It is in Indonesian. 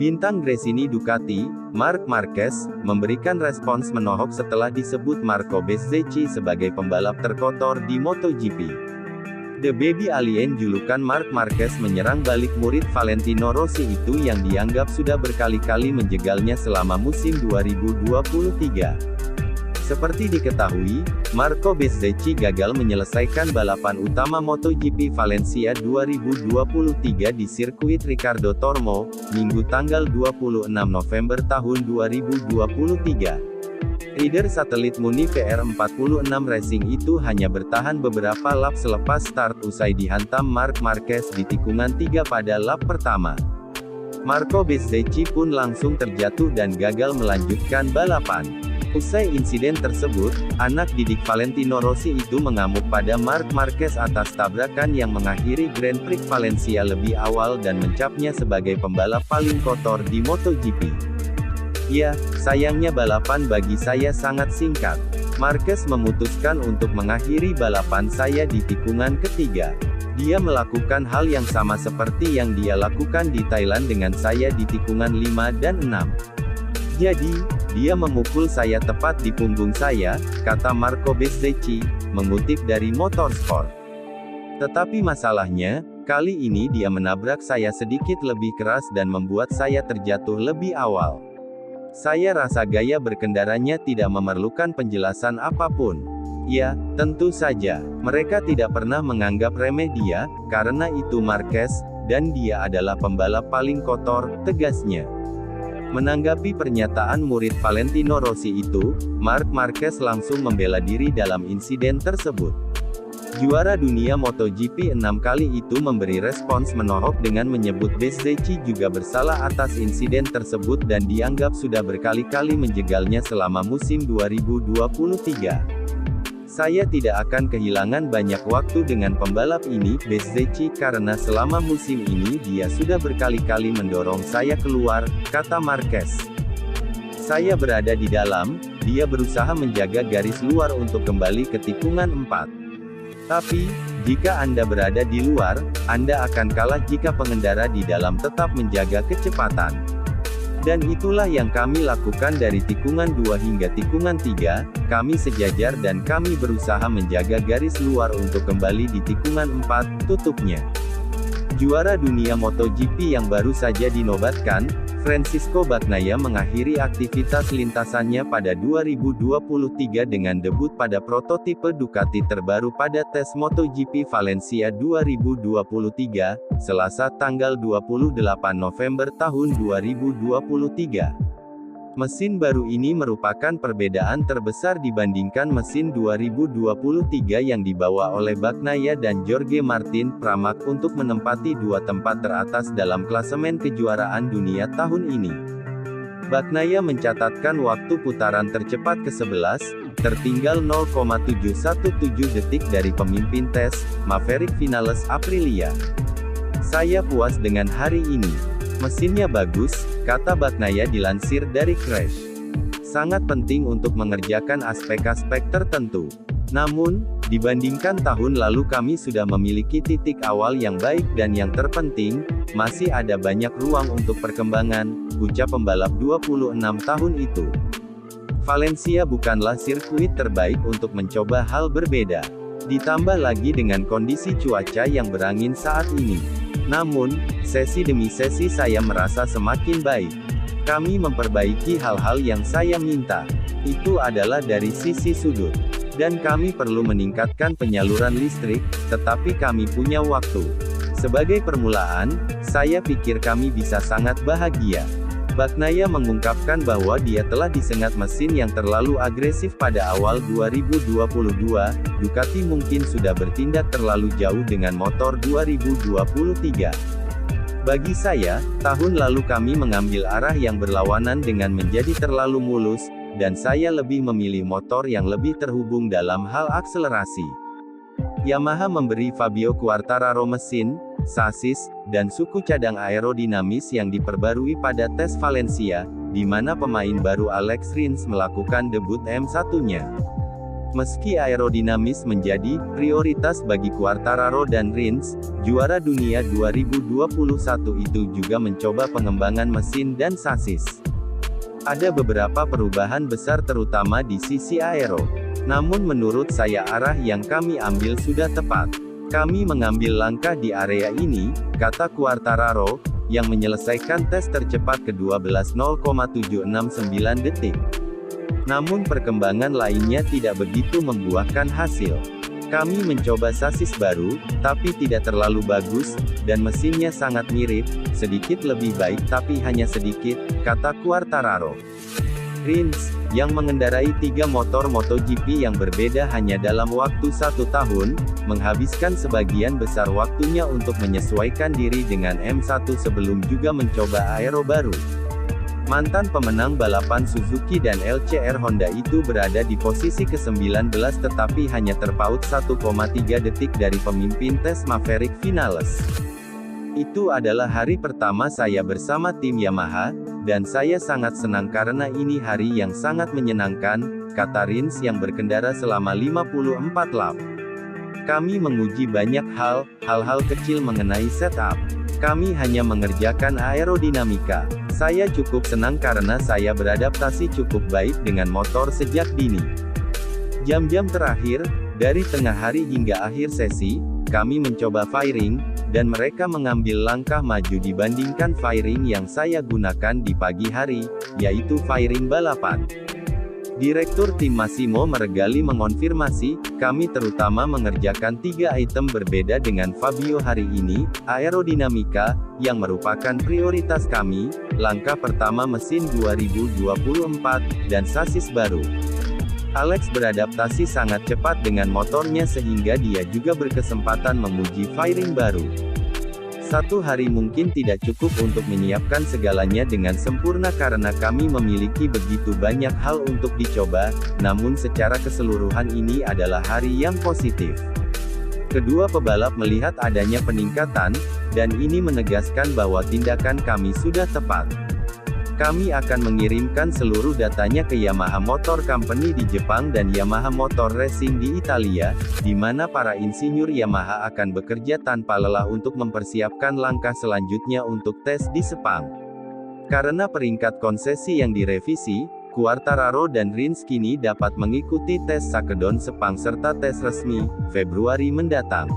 Bintang Gresini Ducati, Marc Marquez, memberikan respons menohok setelah disebut Marco Bezzecchi sebagai pembalap terkotor di MotoGP. The Baby Alien julukan Marc Marquez menyerang balik murid Valentino Rossi itu yang dianggap sudah berkali-kali menjegalnya selama musim 2023. Seperti diketahui, Marco Bezzecchi gagal menyelesaikan balapan utama MotoGP Valencia 2023 di sirkuit Ricardo Tormo, Minggu tanggal 26 November tahun 2023. Rider satelit Muni VR46 Racing itu hanya bertahan beberapa lap selepas start usai dihantam Marc Marquez di tikungan 3 pada lap pertama. Marco Bezzecchi pun langsung terjatuh dan gagal melanjutkan balapan. Usai insiden tersebut, anak didik Valentino Rossi itu mengamuk pada Marc Marquez atas tabrakan yang mengakhiri Grand Prix Valencia lebih awal dan mencapnya sebagai pembalap paling kotor di MotoGP. Ya, sayangnya balapan bagi saya sangat singkat. Marquez memutuskan untuk mengakhiri balapan saya di tikungan ketiga. Dia melakukan hal yang sama seperti yang dia lakukan di Thailand dengan saya di tikungan 5 dan 6. Jadi, dia memukul saya tepat di punggung saya, kata Marco Bezzecchi, mengutip dari Motorsport. Tetapi masalahnya, kali ini dia menabrak saya sedikit lebih keras dan membuat saya terjatuh lebih awal. Saya rasa gaya berkendaranya tidak memerlukan penjelasan apapun. Ya, tentu saja, mereka tidak pernah menganggap remeh dia, karena itu Marquez, dan dia adalah pembalap paling kotor, tegasnya. Menanggapi pernyataan murid Valentino Rossi itu, Marc Marquez langsung membela diri dalam insiden tersebut. Juara dunia MotoGP 6 kali itu memberi respons menohok dengan menyebut Bezzecchi juga bersalah atas insiden tersebut dan dianggap sudah berkali-kali menjegalnya selama musim 2023. Saya tidak akan kehilangan banyak waktu dengan pembalap ini, Bezzecchi, karena selama musim ini dia sudah berkali-kali mendorong saya keluar, kata Marquez. Saya berada di dalam, dia berusaha menjaga garis luar untuk kembali ke tikungan 4. Tapi, jika Anda berada di luar, Anda akan kalah jika pengendara di dalam tetap menjaga kecepatan. Dan itulah yang kami lakukan dari tikungan 2 hingga tikungan 3, kami sejajar dan kami berusaha menjaga garis luar untuk kembali di tikungan 4, tutupnya. Juara dunia MotoGP yang baru saja dinobatkan, Francisco Bagnaia mengakhiri aktivitas lintasannya pada 2023 dengan debut pada prototipe Ducati terbaru pada tes MotoGP Valencia 2023, Selasa tanggal 28 November tahun 2023. Mesin baru ini merupakan perbedaan terbesar dibandingkan mesin 2023 yang dibawa oleh Bagnaia dan Jorge Martin Pramac untuk menempati 2 tempat teratas dalam klasemen kejuaraan dunia tahun ini. Bagnaia mencatatkan waktu putaran tercepat ke-11, tertinggal 0,717 detik dari pemimpin tes, Maverick Vinales Aprilia. Saya puas dengan hari ini. Mesinnya bagus, kata Bagnaia dilansir dari Crash. Sangat penting untuk mengerjakan aspek-aspek tertentu. Namun, dibandingkan tahun lalu kami sudah memiliki titik awal yang baik dan yang terpenting, masih ada banyak ruang untuk perkembangan, ucap pembalap 26 tahun itu. Valencia bukanlah sirkuit terbaik untuk mencoba hal berbeda. Ditambah lagi dengan kondisi cuaca yang berangin saat ini. Namun, sesi demi sesi saya merasa semakin baik. Kami memperbaiki hal-hal yang saya minta. Itu adalah dari sisi sudut. Dan kami perlu meningkatkan penyaluran listrik, tetapi kami punya waktu. Sebagai permulaan, saya pikir kami bisa sangat bahagia. Bagnaia mengungkapkan bahwa dia telah disengat mesin yang terlalu agresif pada awal 2022, Ducati mungkin sudah bertindak terlalu jauh dengan motor 2023. Bagi saya, tahun lalu kami mengambil arah yang berlawanan dengan menjadi terlalu mulus, dan saya lebih memilih motor yang lebih terhubung dalam hal akselerasi. Yamaha memberi Fabio Quartararo mesin, sasis, dan suku cadang aerodinamis yang diperbarui pada tes Valencia, di mana pemain baru Alex Rins melakukan debut M1-nya. Meski aerodinamis menjadi prioritas bagi Quartararo dan Rins, juara dunia 2021 itu juga mencoba pengembangan mesin dan sasis. Ada beberapa perubahan besar terutama di sisi aero. Namun menurut saya arah yang kami ambil sudah tepat. Kami mengambil langkah di area ini, kata Quartararo, yang menyelesaikan tes tercepat ke-12 0,769 detik. Namun perkembangan lainnya tidak begitu membuahkan hasil. Kami mencoba sasis baru, tapi tidak terlalu bagus, dan mesinnya sangat mirip, sedikit lebih baik tapi hanya sedikit, kata Quartararo. Rins, yang mengendarai 3 motor MotoGP yang berbeda hanya dalam waktu 1 tahun, menghabiskan sebagian besar waktunya untuk menyesuaikan diri dengan M1 sebelum juga mencoba aero baru. Mantan pemenang balapan Suzuki dan LCR Honda itu berada di posisi ke-19 tetapi hanya terpaut 1,3 detik dari pemimpin tes Maverick Vinales. Itu adalah hari pertama saya bersama tim Yamaha, dan saya sangat senang karena ini hari yang sangat menyenangkan, kata Rins yang berkendara selama 54 lap. Kami menguji banyak hal-hal kecil mengenai setup. Kami hanya mengerjakan aerodinamika. Saya cukup senang karena saya beradaptasi cukup baik dengan motor sejak dini. Jam-jam terakhir, dari tengah hari hingga akhir sesi, kami mencoba firing, dan mereka mengambil langkah maju dibandingkan firing yang saya gunakan di pagi hari, yaitu firing balapan. Direktur tim Massimo Meregali mengonfirmasi, kami terutama mengerjakan 3 item berbeda dengan Fabio hari ini, aerodinamika, yang merupakan prioritas kami, langkah pertama mesin 2024, dan sasis baru. Alex beradaptasi sangat cepat dengan motornya sehingga dia juga berkesempatan menguji firing baru. 1 hari mungkin tidak cukup untuk menyiapkan segalanya dengan sempurna karena kami memiliki begitu banyak hal untuk dicoba, namun secara keseluruhan ini adalah hari yang positif. Kedua pebalap melihat adanya peningkatan, dan ini menegaskan bahwa tindakan kami sudah tepat. Kami akan mengirimkan seluruh datanya ke Yamaha Motor Company di Jepang dan Yamaha Motor Racing di Italia, di mana para insinyur Yamaha akan bekerja tanpa lelah untuk mempersiapkan langkah selanjutnya untuk tes di Sepang. Karena peringkat konsesi yang direvisi, Quartararo dan Rins kini dapat mengikuti tes Sakedon Sepang serta tes resmi, Februari mendatang.